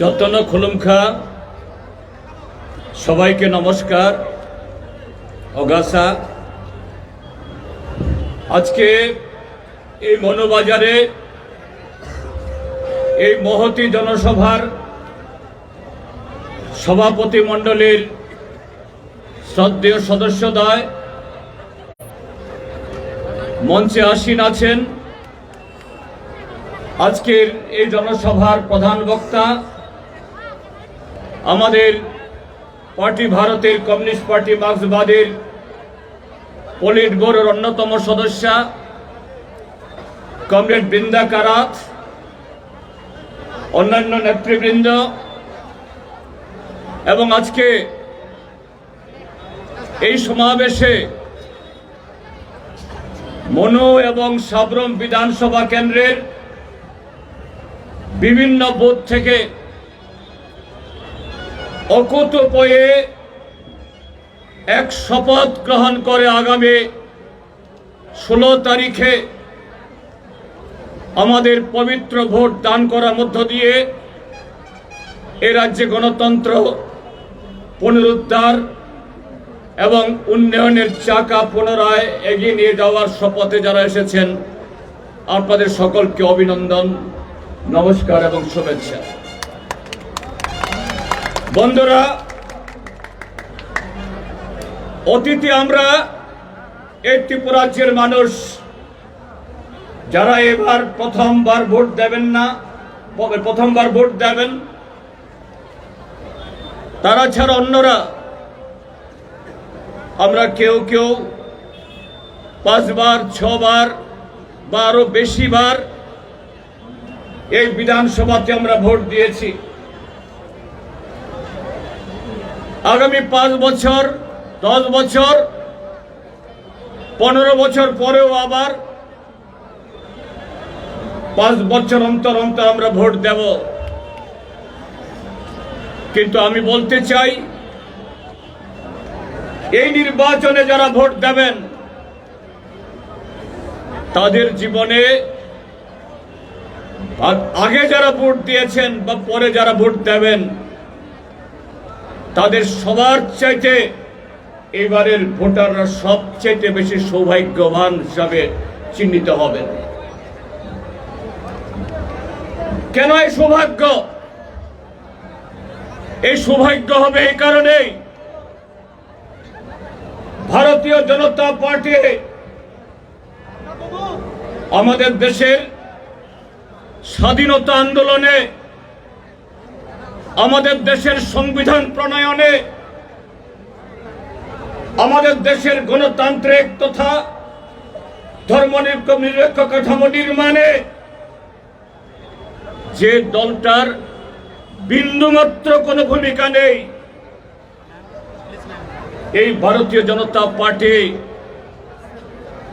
যতন খুলুমখা সবাইকে নমস্কার। অগাসা আজকে এই মনোবাজারে এই মহতী জনসভার সভাপতি মণ্ডলীর শ্রদ্ধেয় সদস্যদ্বয় মঞ্চে আসীন আছেন। আজকের এই জনসভার প্রধান বক্তা আমাদের পার্টি ভারতের কমিউনিস্ট পার্টি মার্ক্সবাদীর পলিট ব্যুরোর অন্যতম সদস্যা কমরেড বৃন্দা কারাত, অন্যান্য নেতৃবৃন্দ এবং আজকে এই সমাবেশে মনু এবং সাবরম বিধানসভা কেন্দ্রের বিভিন্ন বুথ থেকে অকুতোপয়ে এক শপথ গ্রহণ করে আগামী 16 তারিখে আমাদের পবিত্র ভোট দান করার মধ্য দিয়ে এ রাজ্যে গণতন্ত্র পুনরুদ্ধার এবং উন্নয়নের চাকা পুনরায় এগিয়ে নিয়ে যাওয়ার শপথে যারা এসেছেন আপনাদের সকলকে অভিনন্দন, নমস্কার এবং শুভেচ্ছা। বন্ধুরা, অতীতে আমরা এই ত্রিপুরা রাজ্যের মানুষ যারা এবার প্রথমবার ভোট দেবেন তারা ছাড়া অন্যরা আমরা কেউ 5 বার 6 বার বা আরো বেশি বার এই বিধানসভাতে আমরা ভোট দিয়েছি। আগামী 5 বছর 10 বছর 15 বছর পরেও আবার 5 বছর অন্তর অন্তর আমরা ভোট দেব। কিন্তু আমি বলতে চাই, এই নির্বাচনে যারা ভোট দেবেন তাদের জীবনে আগে যারা ভোট দিয়েছেন বা পরে যারা ভোট দেবেন তাদের সবার চাইতে এবারের ভোটাররা সবচেয়ে বেশি সৌভাগ্যবান হিসাবে চিহ্নিত হবেন। কেন এই সৌভাগ্য? এই সৌভাগ্য হবে এই কারণেই, ভারতীয় জনতা পার্টি আমাদের দেশের স্বাধীনতা আন্দোলনে, আমাদের দেশের সংবিধান প্রণয়নে, আমাদের দেশের গণতান্ত্রিক তথা ধর্মনিরপেক্ষ কাঠামো নির্মাণে যে দলটার বিন্দুমাত্র কোনো ভূমিকা নেই, এই ভারতীয় জনতা পার্টি,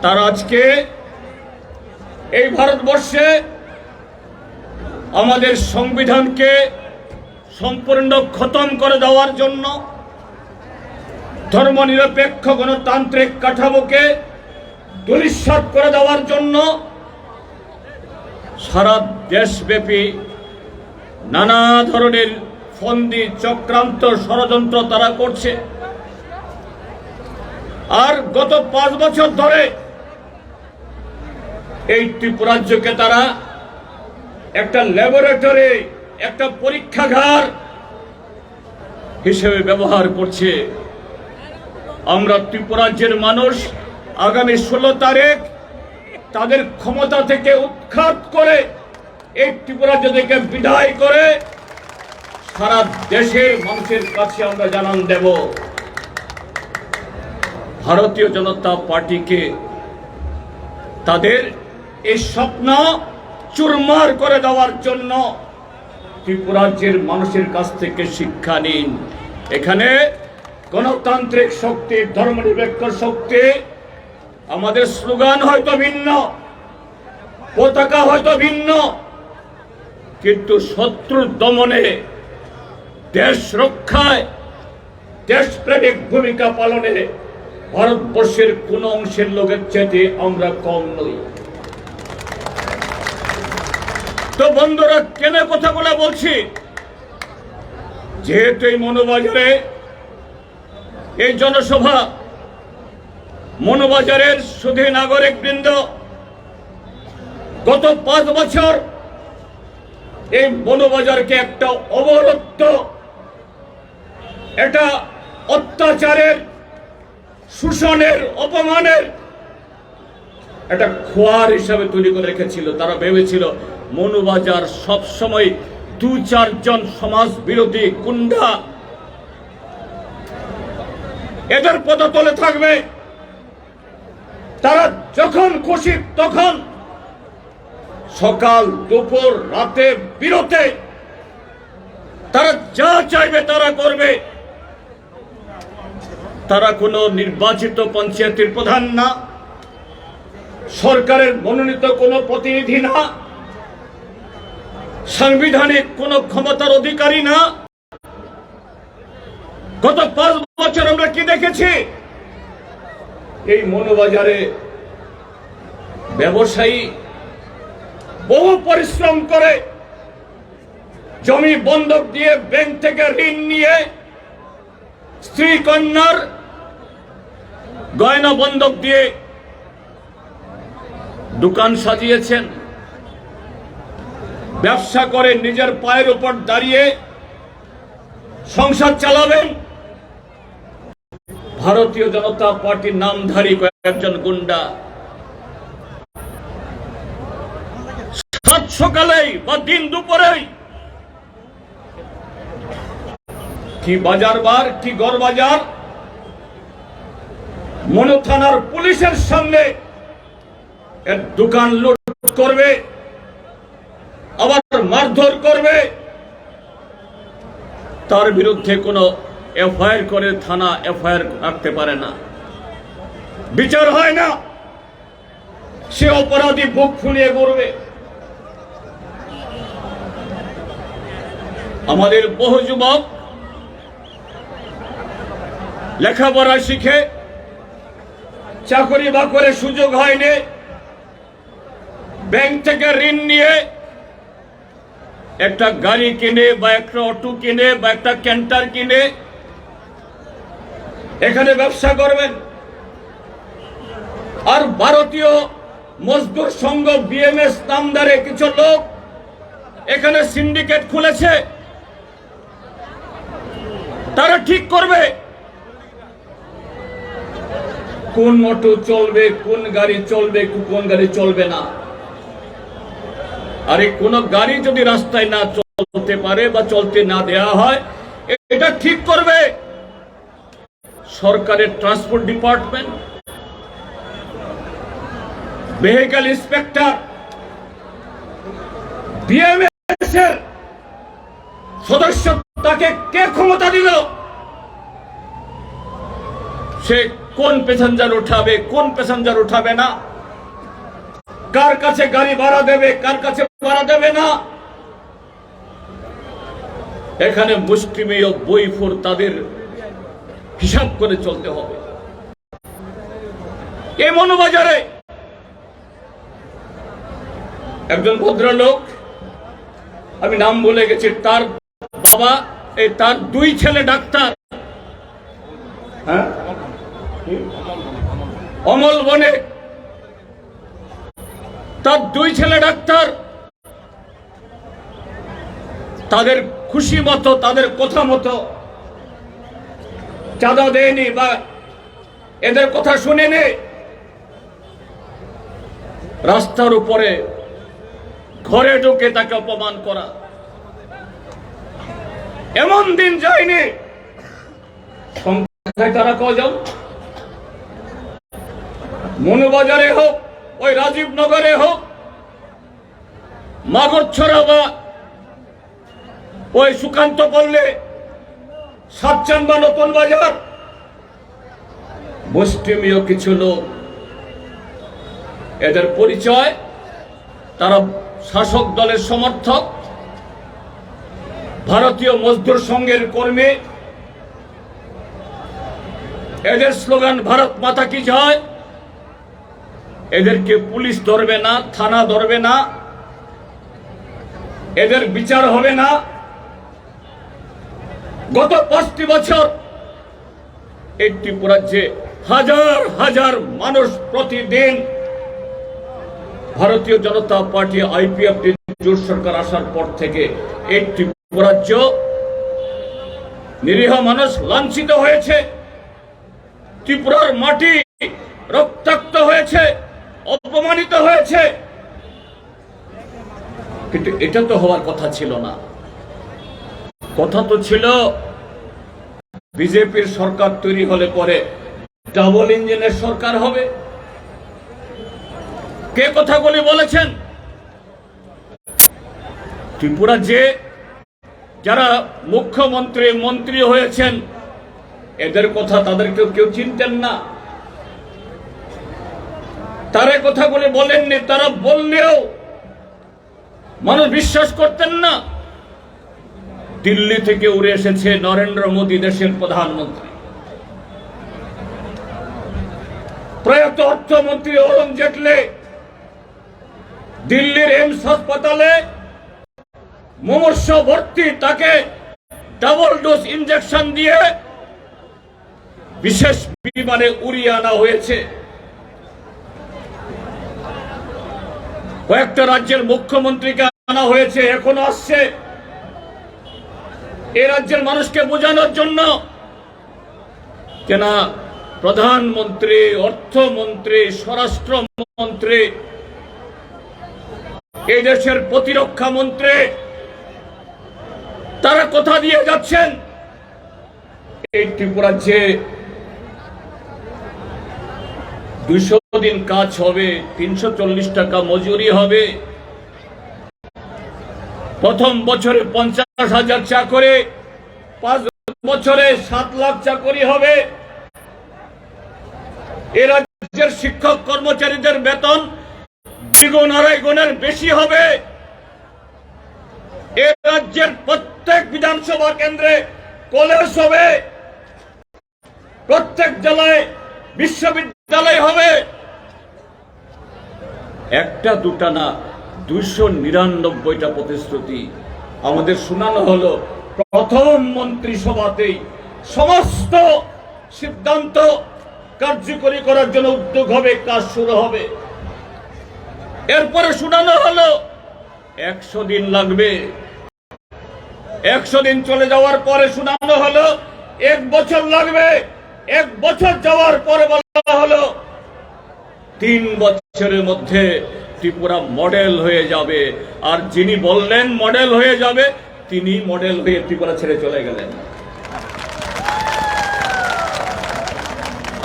তারা আজকে এই ভারতবর্ষে আমাদের সংবিধানকে সম্পূর্ণ খতম করে দেওয়ার জন্য, ধর্মনিরপেক্ষ গণতান্ত্রিক কাঠামোকে ধূলিসাৎ করে দেওয়ার জন্য সারা দেশব্যাপী নানা ধরনের ফন্দি চক্রান্ত ষড়যন্ত্র তারা করছে। আর গত 5 বছর ধরে এই ত্রিপুরা রাজ্যকে তারা একটা ল্যাবরেটরি, একটা পরীক্ষাগার হিসেবে ব্যবহার করছে। আমরা ত্রিপুরা রাজ্যের মানুষ আগামী 16 তারিখ তাদের ক্ষমতা থেকে উৎখাত করে এই ত্রিপুরা রাজ্য থেকে বিদায় করে সারা দেশের মানুষের কাছে আমরা জানান দেব, ভারতীয় জনতা পার্টিকে তাদের এই স্বপ্ন চুরমার করে দেওয়ার জন্য ত্রিপুরা রাজ্যের মানুষের কাছ থেকে শিক্ষা নিন। এখানে গণতান্ত্রিক শক্তি, ধর্মনিরপেক্ষ শক্তি, আমাদের স্লোগান হয়তো ভিন্ন, পতাকা হয়তো ভিন্ন, কিন্তু শত্রুর দমনে, দেশ রক্ষায়, দেশপ্রেমিক ভূমিকা পালনে ভারতবর্ষের কোন অংশের লোকের চাইতে আমরা কম নই। তো বন্ধুরা, কেন কথাগুলো বলছি? যেহেতু এই মনোবাজারে এই জনসভা, মনোবাজারের সুধী নাগরিক বৃন্দ গত 5 বছর এই মনোবাজারকে একটা অবরুদ্ধ, এটা অত্যাচারের, শোষণের, অপমানের একটা খোয়ার হিসাবে তৈরি করে রেখেছিল। তারা ভেবেছিল মনোবাজার সবসময় 2-4 জন সমাজ বিরোধী গুন্ডা এদের পদতলে থাকবে। তারা যখন খুশি তখন সকাল দুপুর রাতে বিরতে তারা যা চাইবে তারা করবে। তারা কোনো নির্বাচিত পঞ্চায়েতের প্রধান না, সরকারের মনোনীত কোনো প্রতিনিধি না, সাংবিধানিক কোনো ক্ষমতার অধিকারী না। গত 5 বছর আমরা কি দেখেছি? এই মনোবাজারে ব্যবসায়ী বহু পরিশ্রম করে জমি বন্ধক দিয়ে, ব্যাংক থেকে ঋণ নিয়ে, স্ত্রী কন্যার গয়না বন্ধক দিয়ে দোকান সাজিয়েছেন, ব্যবসা করে নিজের পায়ের উপর দাঁড়িয়ে সংসার চালাবেন। ভারতীয় জনতা পার্টির নামধারী কয়েকজন গুন্ডা সাত সকালেই বা দিন দুপুরেই কি বাজার বার, কি গড় বাজার, মনো থানার পুলিশের সামনে এর দোকান লুট করবে, আবার মারধর করবে। তার বিরুদ্ধে কোনো এফআইআর করে থানা এফআইআর রাখতে পারে না, বিচার হয় না, সে অপরাধী বুক ফুলিয়ে করবে। আমাদের বহু যুবক লেখাপড়া শিখে চাকরি বাকরির সুযোগ হয়নি, ব্যাংক থেকে ঋণ নিয়ে একটা গাড়ি কিনে বা একটা অটো কিনে বা একটা ক্যান্টার কিনে এখানে ব্যবসা করবেন। আর ভারতীয় মজদুর সংঘ বিএমএস নামদারে কিছু লোক এখানে সিন্ডিকেট খুলেছে। তারা ঠিক করবে কোন অটো চলবে, কোন গাড়ি চলবে, কোন গাড়ি চলবে না। আরে কোন গাড়ি যদি রাস্তায় না চলতে পারে বা চলতে না দেয়া হয়, এটা ঠিক করবে সরকারের transport department, vehicle inspector, BMS এর সদস্য। তাকে কে ক্ষমতা দিল? সে কোন প্যাসেঞ্জার উঠাবে, কোন প্যাসেঞ্জার উঠাবে না, কার কাছে গাড়ি ভাড়া দেবে, কার কাছে ভাড়া দেবে না। এখানে মুষ্টিমেয় বইফোর তাদের হিসাব করে চলতে হবে। এই মনোবাজারে একজন ভদ্রলোক, আমি নাম বলে গেছি, তার বাবা, তার 2 ছেলে ডাক্তার, অমল বনে, তার 2 ছেলে ডাক্তার। তাদের খুশি মতো, তাদের কথা মতো চাঁদা দেয়নি বা এদের কথা শুনেনি। রাস্তার উপরে ঘরে ঢুকে তাকে অপমান করা, এমন দিন যায়নি। সংখ্যায় তারা কজন? মনোবাজারে হোক, ওই রাজীবনগরে হোক, মাগরছড়া বা ওই সুকান্ত পল্লী, সাতচান বা নতুন বাজার, মুষ্টিমেয় কিছু লোক, এদের পরিচয় তারা শাসক দলের সমর্থক, ভারতীয় মজদুর সংঘের কর্মী। এদের স্লোগান ভারত মাতা কি জয়। এদেরকে পুলিশ ধরবে না, থানা ধরবে না, এদের বিচার হবে না। গত 5টি বছর এই ত্রিপুরা রাজ্যে হাজার হাজার মানুষ প্রতিদিন ভারতীয় জনতা পার্টি আইপিএফ জোট সরকার আসার পর থেকে এই ত্রিপুরা রাজ্য নিরীহ মানুষ লাঞ্ছিত হয়েছে, ত্রিপুরার মাটি রক্তাক্ত হয়েছে, অপমানিত হয়েছে। কিন্তু এটা তো হওয়ার কথা ছিল না। কথা তো ছিল বিজেপির সরকার তৈরি হলে পরে ডাবল ইঞ্জিনের সরকার হবে। কে কথাগুলি বলেছেন? ত্রিপুরা যে যারা মুখ্যমন্ত্রী মন্ত্রী হয়েছেন এদের কথা তাদেরকে কেউ চিনতেন না, তারা কথাগুলি বলেননি। তারা বললেও মানুষ বিশ্বাস করতেন না। দিল্লি থেকে উড়ে এসেছে নরেন্দ্র মোদী, দেশের প্রধানমন্ত্রী। প্রয়াত অর্থমন্ত্রী অরুণ জেটলি দিল্লির এইমস হাসপাতালে মুমূর্ষ ভর্তি, তাকে ডাবল ডোজ ইনজেকশন দিয়ে বিশেষ বিমানে উড়িয়ে আনা হয়েছে। কয়েকটা রাজ্যের মুখ্যমন্ত্রীকে আনা হয়েছে, এখনো আসছে এই রাজ্যের মানুষকে বোঝানোর জন্য কেনা প্রধানমন্ত্রী, অর্থমন্ত্রী, স্বরাষ্ট্রমন্ত্রী, এই দেশের প্রতিরক্ষা মন্ত্রী তারা কথা দিয়ে যাচ্ছেন এই ত্রিপুরা যে 200 দিন কাজ হবে, 340 টাকা মজুরি হবে, প্রথম বছরে 50,000 চাকরি, 5 বছরে 7 লাখ চাকরি হবে। এ রাজ্যের শিক্ষক কর্মচারীদের বেতন দ্বিগুণ আড়াই গুণের বেশি হবে। এ রাজ্যের প্রত্যেক বিধানসভা কেন্দ্রে কলেজ হবে, প্রত্যেক জেলায় বিশ্ববিদ্যালয় হবে। একটা দুটা না, 299টা প্রতিশ্রুতি আমাদের শোনানো হলো। প্রথম মন্ত্রিসভাতেই সমস্ত সিদ্ধান্ত কার্যকরী করার জন্য উদ্যোগ হবে, কাজ শুরু হবে। এরপরে শোনানো হলো 100 দিন লাগবে। 100 দিন চলে যাওয়ার পরে শোনানো হলো 1 বছর লাগবে। 1 বছর যাওয়ার পরে বলা হলো 3 বছরের মধ্যে ত্রিপুরা মডেল হয়ে যাবে। আর যিনি বললেন মডেল হয়ে যাবে, তিনি মডেল হয়ে ত্রিপুরা ছেড়ে চলে গেলেন।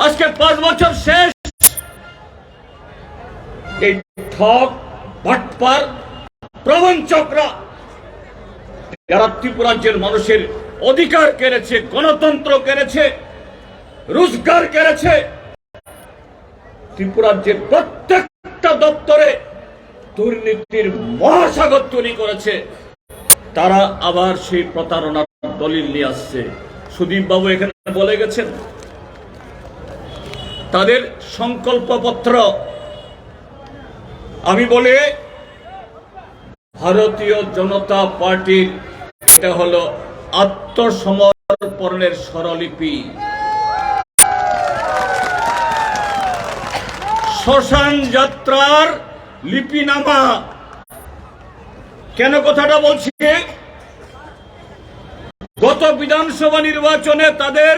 আজকে 5 বছর শেষ। এই ঠক বাটপার প্রবঞ্চকরা যারা ত্রিপুরা রাজ্যের মানুষের অধিকার কেড়েছে, গণতন্ত্র কেড়েছে, রোজগার কেড়েছে, ত্রিপুরা রাজ্যের প্রত্যেকটা দপ্তরে দুর্নীতির মহাসাগর তৈরি করেছে, তারা আবার সেই প্রতারণার দলিল নিয়ে আসছে। সুদীপ বাবু এখানে বলে গেছেন তাদের সংকল্পপত্র। আমি বলি ভারতীয় জনতা পার্টির এটা হলো আত্মসমর্পণের স্বরলিপি। শ্মশান যাত্রার লিপিনামা। কেন কথাটা বলছি? গত বিধানসভা নির্বাচনে তাদের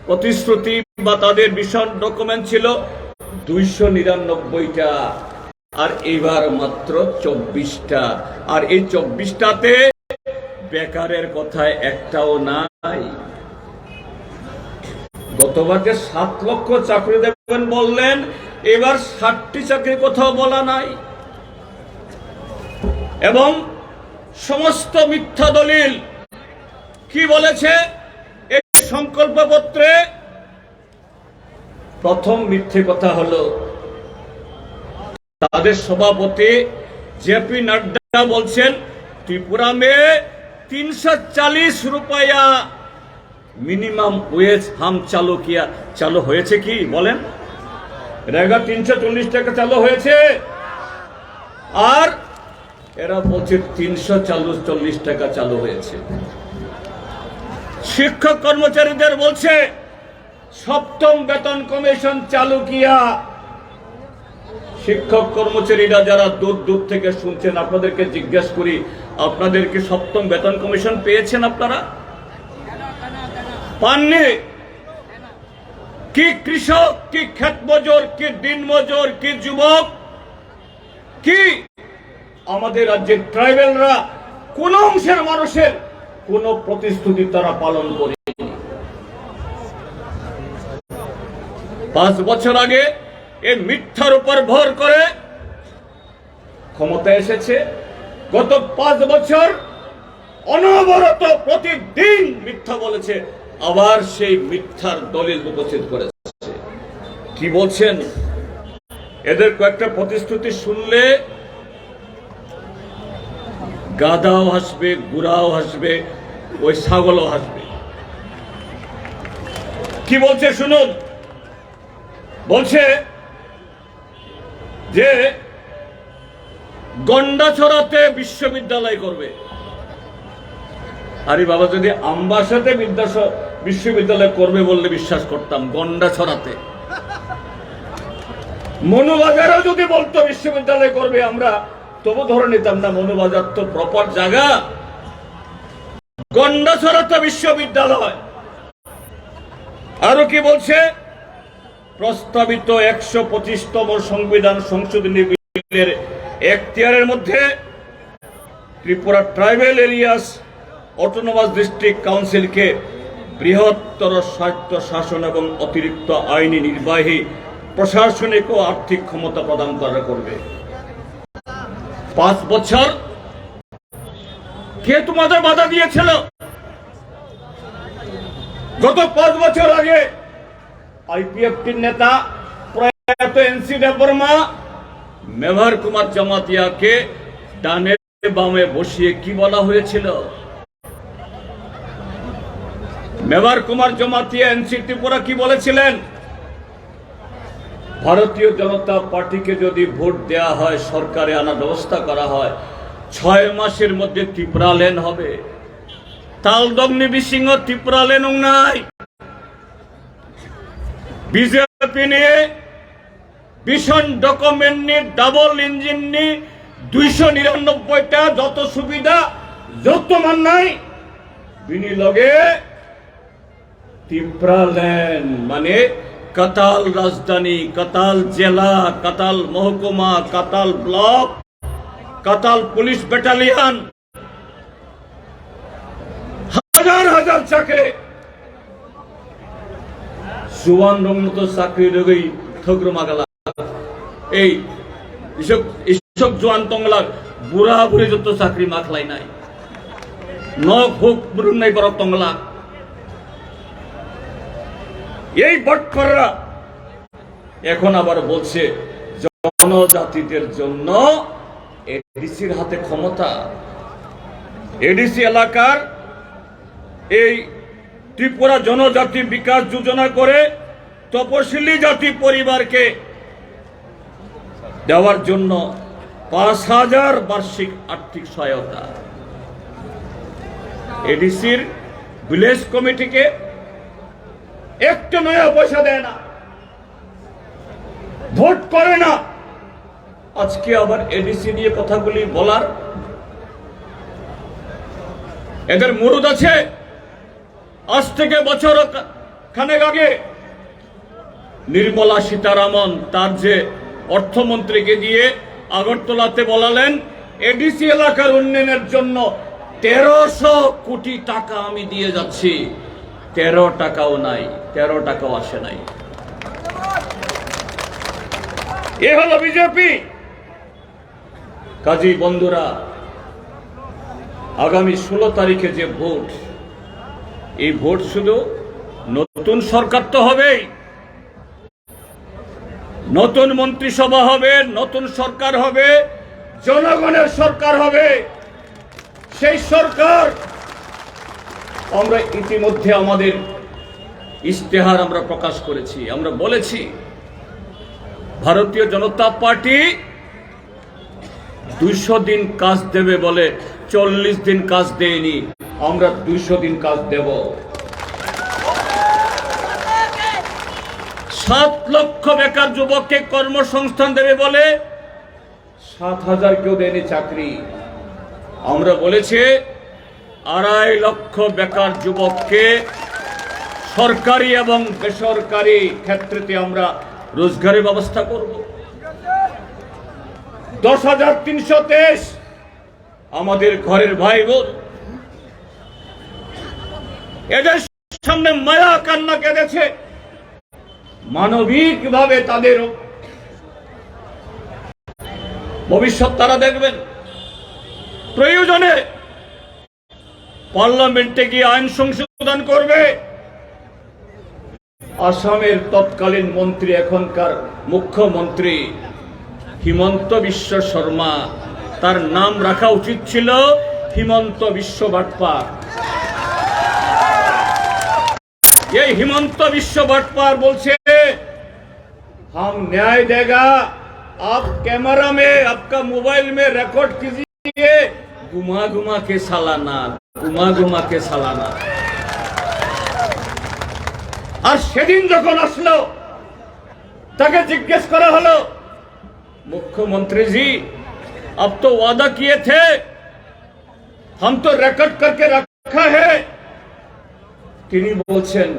প্রতিশ্রুতি বা তাদের বিশদ ডকুমেন্ট ছিল 299টা, আর এইবার মাত্র 24টা। আর এই 24টাতে বেকারের কথায় একটাও নাই। গতবার যে 7 লক্ষ চাকরি দেবেন বললেন, এবার 60টি চাকরির কথাও বলা নাই। এবং সমস্ত মিথ্যা দলিল। কি বলেছে এই সংকল্পপত্রে? প্রথম মিথ্যে কথা হলো তাদের সভাপতি জেপি নাড্ডা বলছেন ত্রিপুরা মে 340 रुपया মিনিমাম ওয়েজ হাম চালু কিয়া। চালু হয়েছে কি বলেন? রেগা 340 টাকা চালু হয়েছে, আর এরা বলছে 340 টাকা চালু হয়েছে। শিক্ষক কর্মচারীদের বলছে সপ্তম বেতন কমিশন চালু কিয়া। শিক্ষক কর্মচারীরা যারা দূর দূর থেকে শুনছেন, আপনাদেরকে জিজ্ঞেস করি, আপনাদের কি সপ্তম বেতন কমিশন পেয়েছেন? আপনারা পাননি? কি কৃষক, কি ক্ষেত মজুর, কি দিন মজুর, কি যুবক, কি আমাদের রাজ্যের ট্রাইবেলরা, কোন অংশের মানুষের কোন প্রতিশ্রুতি তারা পালন করেনি। 5 বছর আগে এই মিথ্যার উপর ভর করে ক্ষমতা এসেছে। গত 5 বছর অনবরত প্রতিদিন মিথ্যা বলেছে, আবার সেই মিথ্যার দলিল উপস্থিত করেছে। কি বলছেন? এদের কয়েকটা প্রতিশ্রুতি শুনলে গাধাও হাসবে, গুড়াও হাসবে, ওই ছাগলও হাসবে। কি বলছে শুনুন। বলছে যে গন্ডাছড়াতে বিশ্ববিদ্যালয় করবে। আরে বাবা, যদি আমবাসাতে বিশ্ববিদ্যালয় করবে বললে বিশ্বাস করতাম। গন্ডাছড়াতে, মনুবাজারও যদি বলতো বিশ্ববিদ্যালয় করবে, আমরা তবু ধরে নিতাম না। মনুবাজার তো প্রপার জায়গা। গন্ডাছড়াতে বিশ্ববিদ্যালয়। আরো কি বলছে? প্রস্তাবিত 125তম সংবিধান সংশোধনী বিলের এখতিয়ারের মধ্যে Tripura tribal areas autonomous district কাউন্সিলকে বৃহত্তর স্বায়ত্ত শাসন এবং অতিরিক্ত আইনি, নির্বাহী, প্রশাসনিক ও আর্থিক ক্ষমতা প্রদান করা করবে। 5 বছর কে তোমাদের বাধা দিয়েছিল? গত 5 বছর আগে আইপিএফটির নেতা প্রয়াত এনসি দেববর্মা মেভার কুমার জমাতিয়াকে ডানে বামে বসিয়ে কি বলা হয়েছিল? মেভার কুমার জমাতিয়া এনসি ত্রিপুরা কি বলেছিলেন? ভারতীয় জনতা পার্টিকে যদি ভোট দেয়া হয়, সরকারে আনার ব্যবস্থা করা হয়, 6 মাসের মধ্যে ত্রিপুরা লেন হবে। তালদগ্নি বিসিংহ ত্রিপুরা লেন নাই। বিজেপি নিয়ে ভীষণ ডকুমেন্ট নিয়ে, ডাবল ইঞ্জিন নিয়ে, 299টা যত সুবিধা, যত মান নাই, বিনিয়োগে ত্রিপুরা লেন মানে কাতাল রাজধানী, কাতাল জেলা, কাতাল মহকুমা, কাতাল ব্লক, কাতাল পুলিশ ব্যাটালিয়ন, হাজার হাজার চাকরি। জোয়ান রঙত চাকরি রগই থগ্রমা গেলা। এই ইসব জোয়ান তংলা বুড়া বুড়ি যত চাকরি মাখলাই নাই, নখ হোক বুড়ুন নাই বড় তংলা। এই বটকররা এখন আবার বলছে জনজাতিদের জন্য এডিসির হাতে ক্ষমতা। এডিসি এলাকার এই ত্রিপুরা জনজাতি বিকাশ যোজনা করে তপশিলি জাতি পরিবারকে দেওয়ার জন্য 5,000 বার্ষিক আর্থিক সহায়তা। এডিসির ভিলেজ কমিটিকে একটা নয়া পয়সা দেয় না, ভোট করে না। আজকে আবার এডিসি নিয়ে কথাগুলি বলার এদের মুরুদ আছে। আজ থেকে বছর খানেক আগে নির্মলা সীতারামন তার যে অর্থমন্ত্রীকে দিয়ে আগরতলাতে বলালেন, এডিসি এলাকার উন্নয়নের জন্য 1300 কোটি টাকা আমি দিয়ে যাচ্ছি। 13 টাকাও নাই, 13 টাকাও আসে নাই। এ হলো বিজেপি। কাজী বন্ধুরা, আগামী 16 তারিখে যে ভোট, এই ভোট শুধু নতুন সরকার তো হবেই, নতুন মন্ত্রিসভা হবে, নতুন সরকার হবে, জনগণের সরকার হবে। সেই সরকার আমরা ইতিমধ্যে আমাদের ইশতেহার আমরা প্রকাশ করেছি। আমরা বলেছি ভারতীয় জনতা পার্টি 200 দিন কাজ দেবে বলে 40 দিন কাজ দেয়নি। আমরা 200 দিন কাজ দেব। 7 লক্ষ বেকার যুবককে কর্মসংস্থান দেবে বলে 7,000 কেউ দেয়নি চাকরি। আমরা বলেছি 2.5 লক্ষ বেকার যুবককে সরকারি এবং বেসরকারি ক্ষেত্রে আমরা রোজগারের ব্যবস্থা করব। 10,323 আমাদের ঘরের ভাই বোন এদের সামনে মায়া কান্না কেঁদেছে, মানবিক ভাবে তাদের ভবিষ্যৎ তারা দেখবেন। প্রয়োজনে পার্লামেন্টে গিয়ে আইন সংশোধন করবে। আসামের তৎকালীন মন্ত্রী, এখনকার মুখ্যমন্ত্রী হিমন্ত বিশ্ব শর্মা, তার নাম রাখা উচিত ছিল হিমন্ত বিশ্ব বাটপার। ये हिमंत विश्व भट्टपार बोलছে हम न्याय देगा, आप कैमरा में आपका मोबाइल में रिकॉर्ड कीजिए, घुमा घुमा के सालाना, घुमा घुमा के सालाना। আর সেদিন যখন আসলো তাকে জিজ্ঞেস করা হলো, मुख्यमंत्री जी अब तो वादा किए थे, हम तो रिकॉर्ड करके रखा है। তিনি বলছেন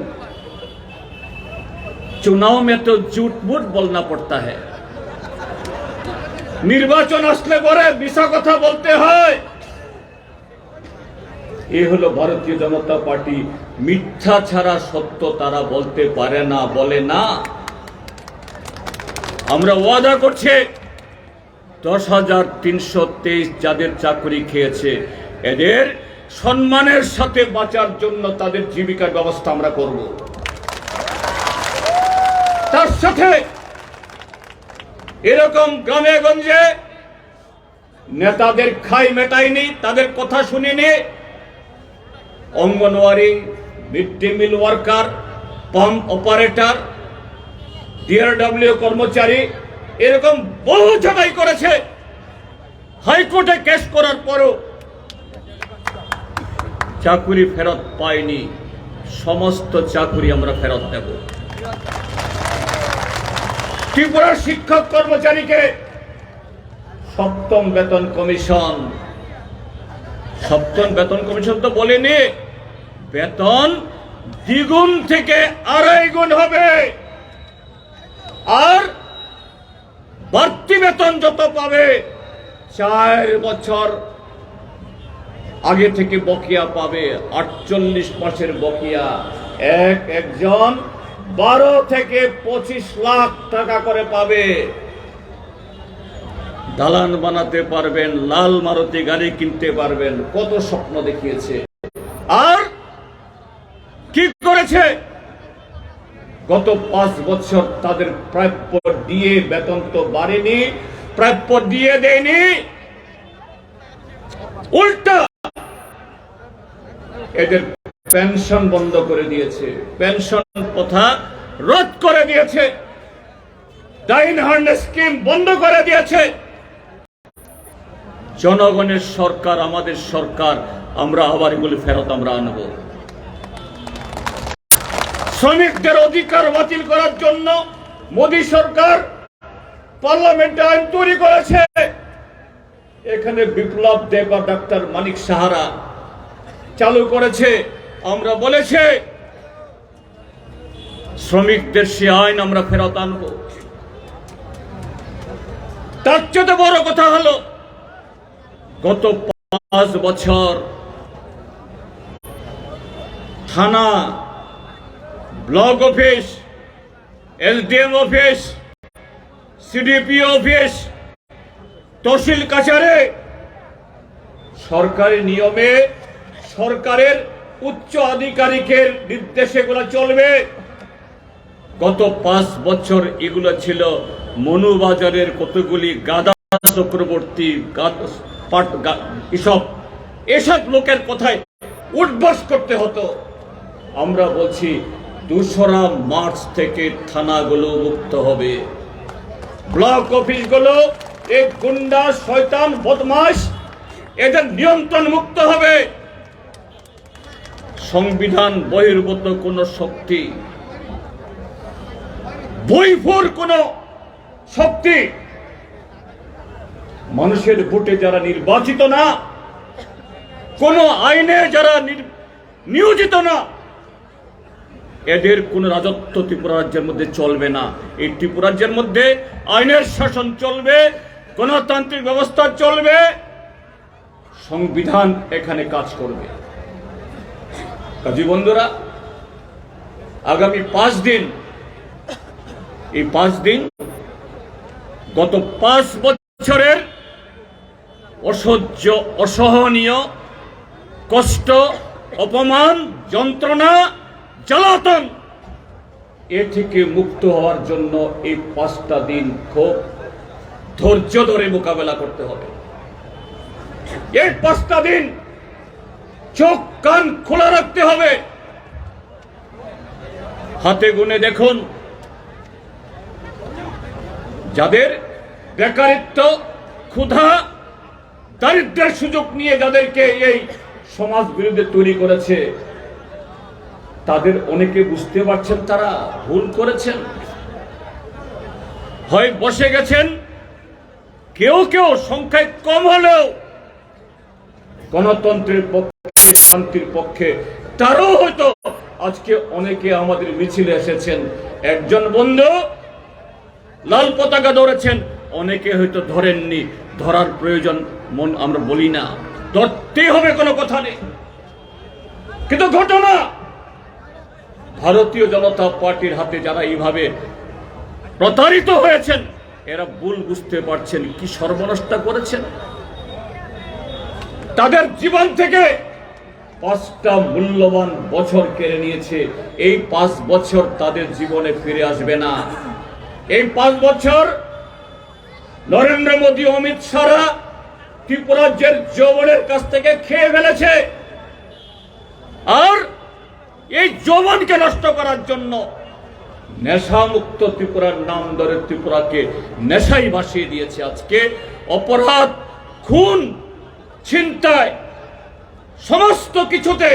चुनाव में तो झूठ मूठ बोलना पड़ता है, নির্বাচন আসলে পরে মিছা কথা বলতে হয়। এই হলো ভারতীয় জনতা পার্টি, মিথ্যা ছাড়া সত্য তারা বলতে পারে না, বলে না। আমরা ওয়াদা করছি 10,323 যাদের চাকরি খেয়েছে এদের সম্মানের সাথে বাঁচার জন্য তাদের জীবিকার ব্যবস্থা আমরা করব। তার সাথে এরকম গ্রামে গঞ্জে নেতাদের খাই মেটাইনি, তাদের কথা শুনিনি, anganwadi, mid day meal worker, pump operator, DRW কর্মচারী, এরকম বহু জায়গায় করেছে। হাইকোর্টে কেস করার পরও চাকরি ফেরত পায়নি। সমস্ত চাকরি আমরা ফেরত দেব। ত্রিপুরার শিক্ষক কর্মচারীকে 7ম বেতন কমিশন, 7ম বেতন কমিশন তো বলেনি, বেতন দ্বিগুণ থেকে 2.5 গুণ হবে। আর বাড়তি বেতন যত পাবে 4 বছর আগে থেকে বকেয়া পাবে, 48 মাসের বকেয়া। একজন 12 থেকে 25 লাখ টাকা করে পাবে। দালান বানাতে পারবেন, লাল মারুতি গাড়ি কিনতে পারবেন, কত স্বপ্ন দেখিয়েছে। আর কি করেছে? গত 5 বছর তাদের প্রাপ্য দিয়ে, বেতন তো বাড়েনি, প্রাপ্য দিয়ে দেয়নি, উল্টা এদের পেনশন বন্ধ করে দিয়েছে, পেনশন প্রথা রদ করে দিয়েছে, ডাইন হ্যান্ড স্কিম বন্ধ করে দিয়েছে। জনগণের সরকার, আমাদের সরকার, আমরা আবার এগুলি ফেরত আমরা আনব। শ্রমিকদের অধিকার বাতিল করার জন্য মোদী সরকার পার্লামেন্টে আইন তৈরি করেছে। এখানে বিপ্লব দেব আর ডাক্তার মানিক সাহারা চালু করেছে। আমরা বলেছি শ্রমিকদের সে আইন আমরা ফেরত আনব। তার চেয়ে বড় কথা হলো গত 5 বছর থানা, block office, SDM office, CDP office, tehsil কাছারি সরকারি নিয়মে, সরকারের উচ্চ আধিকারিকের নির্দেশে এগুলো চলবে। গত 5 বছর এগুলো ছিল মনুবাজারের কতগুলি গাদা চক্রবর্তী, এসব লোকের কথায় উঠবাস করতে হতো। আমরা বলছি 2রা মার্চ থেকে থানাগুলো মুক্ত হবে, ব্লক অফিসগুলো এই গুন্ডা, শয়তান, বদমাশ এদের নিয়ন্ত্রণ মুক্ত হবে। সংবিধান বহির্ভূত কোন শক্তি বৈফুর কোন শক্তি, মানুষের ভোটে যারা নির্বাচিত না, কোন আইনে যারা নিয়োজিত না, এদের কোন রাজত্ব ত্রিপুরা রাজ্যের মধ্যে চলবে না। এই ত্রিপুরা রাজ্যের মধ্যে আইনের শাসন চলবে, গণতান্ত্রিক ব্যবস্থা চলবে, সংবিধান এখানে কাজ করবে। কাজী বন্ধুরা, আগামী 5 দিন, এই 5 দিন গত 5 বছরের অসহ্য, অসহনীয় কষ্ট, অপমান, যন্ত্রণা, জ্বালাতন, এ থেকে মুক্ত হওয়ার জন্য এই 5টা দিন খুব ধৈর্য ধরে মোকাবেলা করতে হবে। এই 5টা দিন চোখ কান খোলা রাখতে হবে। হাতে গুনে দেখুন, যাদের বেকারিত্ব, ক্ষুধা, দারিদ্র্যের সুযোগ নিয়ে যাদেরকে এই সমাজ বিরোধী তৈরি করেছে, তাদের অনেকে বুঝতে পারছেন তারা ভুল করেছেন, হয় বসে গেছেন, কেউ কেউ সংখ্যায় কম হলেও গণতন্ত্রের পক্ষে, শান্তির পক্ষে, তারাও হয়তো আজকে অনেকে আমাদের মিছিলে এসেছেন। একজন বন্ধু লাল পতাকা ধরেছেন, অনেকে হয়তো ধরেননি, ধরার প্রয়োজন মন আমরা বলি না, ধরতেই হবে, কোনো কথা নেই। কিন্তু ঘটনা, ভারতীয় জনতা পার্টির হাতে যারা এইভাবে প্রতারিত হয়েছেন, এরা ভুল বুঝতে পারছেন কি সর্বনষ্ট করেছেন। তাদের জীবন থেকে 5টা মূল্যবান বছর কেড়ে নিয়েছে। এই 5 বছর তাদের জীবনে ফিরে আসবে না। এই 5 বছর নরেন্দ্র মোদী, অমিত শাহরা ত্রিপুরা রাজ্যের যৌবনের কাছ থেকে খেয়ে ফেলেছে। আর এই যৌবনকে নষ্ট করার জন্য নেশামুক্ত ত্রিপুরার নাম ধরে ত্রিপুরাকে নেশাই ভাসিয়ে দিয়েছে। আজকে অপরাধ, খুন, ছিনতাই, সমস্ত কিছুতে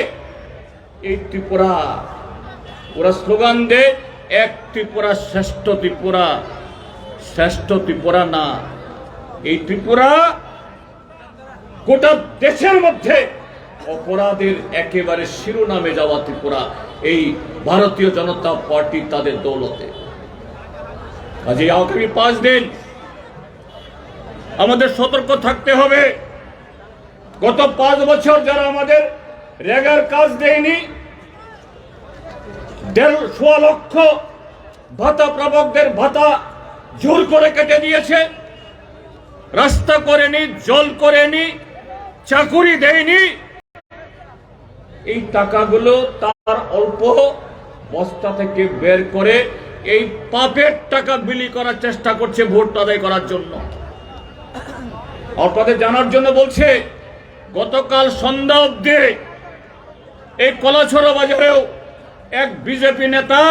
এই ত্রিপুরা, ওরা স্লোগান দেয় এক ত্রিপুরা শ্রেষ্ঠ ত্রিপুরা। শ্রেষ্ঠ ত্রিপুরা না, এই ত্রিপুরা গোটা দেশের মধ্যে অপরাধের একেবারে শিরোনামে যাওয়া ত্রিপুরা, এই ভারতীয় জনতা পার্টি তাদের দৌলতে। কাজে আগামী 5 দিন আমাদের সতর্ক থাকতে হবে। গত 5 বছর যারা আমাদের রেগার কাজ দেয়নি, 1.5 লক্ষ ভাতা প্রাপকদের ভাতা জোর করে কেটে দিয়েছে, রাস্তা করেনি, জল করেনি, চাকুরি দেয়নি। এই টাকাগুলো তার অল্প বস্তা থেকে বের করে এই পাপের টাকা বিলি করার চেষ্টা করছে ভোট আদায় করার জন্য। আপনাদের জানার জন্য বলছে, গতকাল সন্ধ্যা অবধি এই কলাছড়া বাজারেও এক বিজেপি নেতা,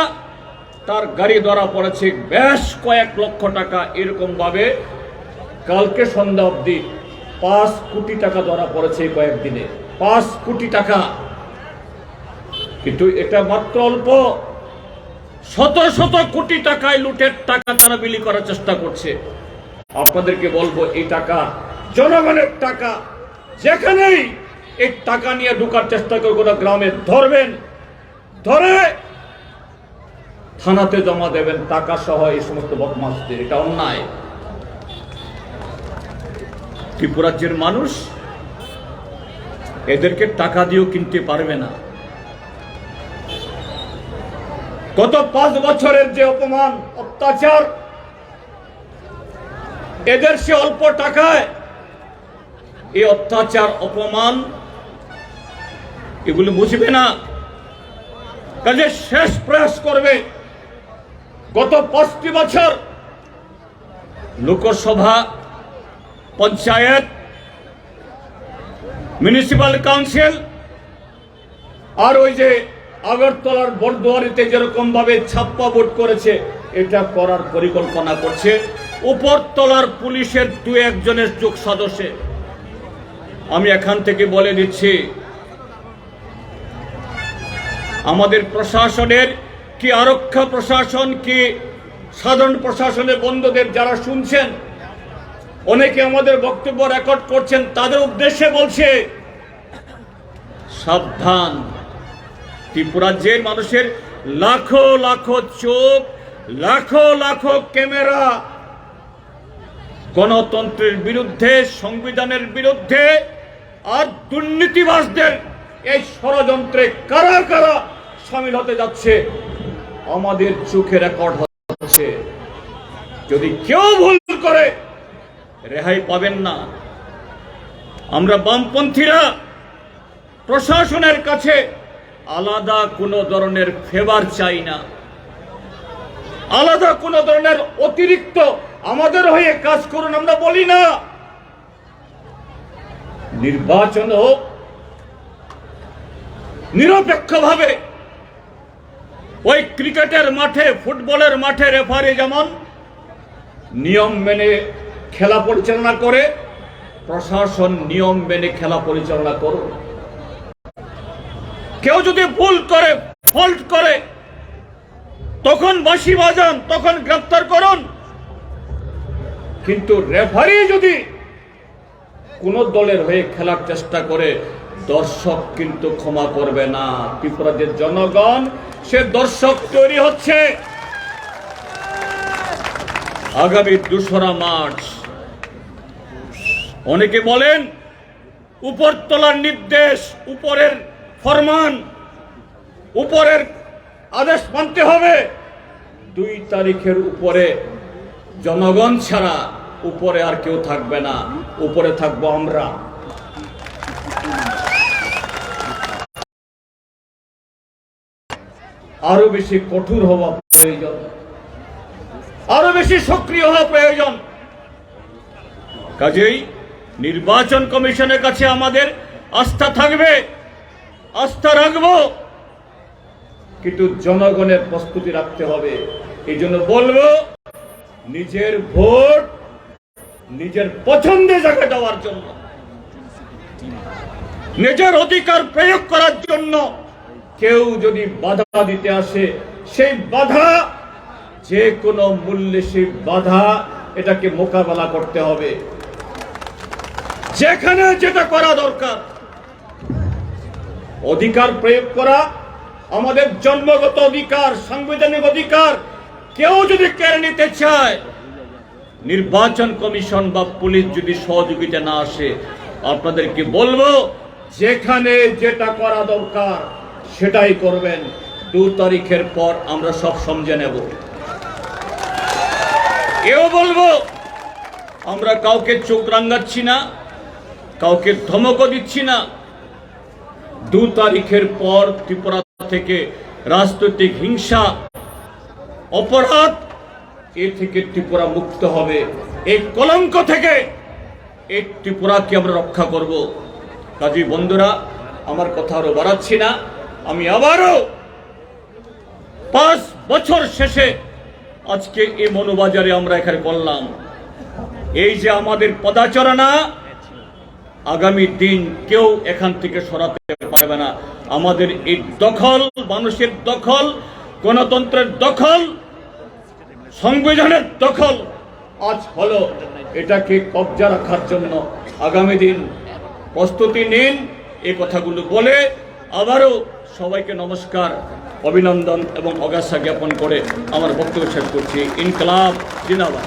তার গাড়ি ধরা পড়েছে বেশ কয়েক লক্ষ টাকা। এরকম ভাবে কালকে সন্ধ্যা অবধি 5 কোটি টাকা ধরা পড়েছে কয়েকদিনে, 5 কোটি টাকা। কিন্তু এটা মাত্র অল্প, শত শত কোটি টাকায় লুটের টাকা তারা বিলি করার চেষ্টা করছে। আপনাদেরকে বলবো, এই টাকা জনগণের টাকা। যেখানেই এই টাকা নিয়ে ঢোকার চেষ্টা করে গোটা গ্রামে ধরবেন, ধরে থানাতে জমা দেবেন টাকা সহ এই সমস্ত বদমাশদের। এটা অন্যায়। ত্রিপুরা রাজ্যের মানুষ এদেরকে টাকা দিয়েও কিনতে পারবে না। গত 5 বছরের যে অপমান, অত্যাচার, এদের সে অল্প টাকায় এই অত্যাচার, অপমান এগুলো বুঝবে না। কাজে শেষ প্রয়াস করবে। গত 5টি বছর লোকসভা, পঞ্চায়েত, মিউনিসিপাল কাউন্সিল আর ওই যে আগরতলার বড়দুয়ারিতে যেরকম ভাবে ছাপ্পা ভোট করেছে, এটা করার পরিকল্পনা করছে উপরতলার পুলিশের 2-1 জনের যোগ সদস্যে। আমি এখান থেকে বলে দিচ্ছি, আমাদের প্রশাসনের কি আরক্ষা প্রশাসন, কি সাধারণ প্রশাসনের বন্ধুদের যারা শুনছেন, অনেকে আমাদের বক্তব্য রেকর্ড করছেন, তাদের উদ্দেশ্যে বলছে সাবধান। ত্রিপুরাজ্যের মানুষের লাখো লাখো চোখ, লাখো লাখো ক্যামেরা গণতন্ত্রের বিরুদ্ধে, সংবিধানের বিরুদ্ধে আর দুর্নীতিবাজদের এই ষড়যন্ত্রে কারা কারা সামিল হতে যাচ্ছে আমাদের চোখে রেকর্ড হচ্ছে। যদি কেউ ভুল করে রেহাই পাবেন না। আমরা বামপন্থীরা প্রশাসনের কাছে আলাদা কোনো ধরনের ফেভার চাই না, আলাদা কোনো ধরনের অতিরিক্ত আমাদের হয়ে কাজ করুন আমরা বলি না। নির্বাচন হোক নিরপেক্ষভাবে। ওই ক্রিকেটের মাঠে, ফুটবলের মাঠে রেফারি যেমন নিয়ম মেনে খেলা পরিচালনা করে, প্রশাসন নিয়ম মেনে খেলা পরিচালনা করুন। কেউ যদি ভুল করে, ফল্ট করে, তখন বাঁশি বাজান, তখন গ্রেফতার করুন। কিন্তু রেফারি যদি কোন দলের হয়ে খেলার চেষ্টা করে, দর্শক কিন্তু ক্ষমা করবে না। ত্রিপুরার জনগণ সে দর্শক তৈরি হচ্ছে। আগামী 2রা মার্চ অনেকে বলেন উপরতলার নির্দেশ, উপরের ফরমান, উপরের আদেশ মানতে হবে। 2 তারিখের উপরে জনগণ ছাড়া উপরে আর কেউ থাকবে না, উপরে থাকবো আমরা। আরো বেশি কঠোর হওয়া প্রয়োজন, আরো বেশি সক্রিয় হওয়া প্রয়োজন। কাজেই নির্বাচন কমিশনের কাছে আমাদের আস্থা থাকবে, আস্থা রাখবো, কিন্তু জনগণের প্রস্তুতি রাখতে হবে। এই জন্য বলবো, নিজের ভোট নিজের পছন্দের জায়গায় দেওয়ার জন্য, নিজের অধিকার প্রয়োগ করার জন্য কেউ যদি বাধা দিতে আসে, সেই বাধা যে কোনো মূল্যে, সেই বাধা এটাকে মোকাবেলা করতে হবে। যেখানে যেটা করা দরকার, অধিকার প্রয়োগ করা আমাদের জন্মগত অধিকার, সাংবিধানিক অধিকার। কেউ যদি কেড়ে নিতে চায়, নির্বাচন কমিশন বা পুলিশ যদি সহযোগিতা না আসে, আপনাদেরকে বলবো যেখানে যেটা করা দরকার সেটাই করবেন। 2 তারিখের পর আমরা সব সমঝে নেব। এও বলবো, আমরা কাউকে চোখ রাঙাচ্ছি না, কাউকে ধমকও দিচ্ছি না। 2 তারিখের পর ত্রিপুরা থেকে রাজনৈতিক হিংসা, অপরাধ, এ থেকে ত্রিপুরা মুক্ত হবে। এই কলঙ্ক থেকে এই ত্রিপুরাকে আমরা রক্ষা করব। কাজী বন্ধুরা, আমার কথা আরো বাড়াচ্ছি না। আমি আবারও 5 বছর শেষে আজকে এই মনোবাজারে আমরা এখানে করলাম। এই যে আমাদের পদাচরণা, আগামী দিন কেউ এখান থেকে সরাতে পারবে না। আমাদের এই দখল, মানুষের দখল, গণতন্ত্রের দখল, সংবিধানের দখল আজ হলো, এটাকে কবজা রাখার জন্য আগামী দিন প্রস্তুতি নিন। এই কথাগুলো বলে আবারও সবাইকে নমস্কার, অভিনন্দন এবং অগাছা জ্ঞাপন করে আমার বক্তব্য শেষ করছি। ইনকলাব জিন্দাবাদ।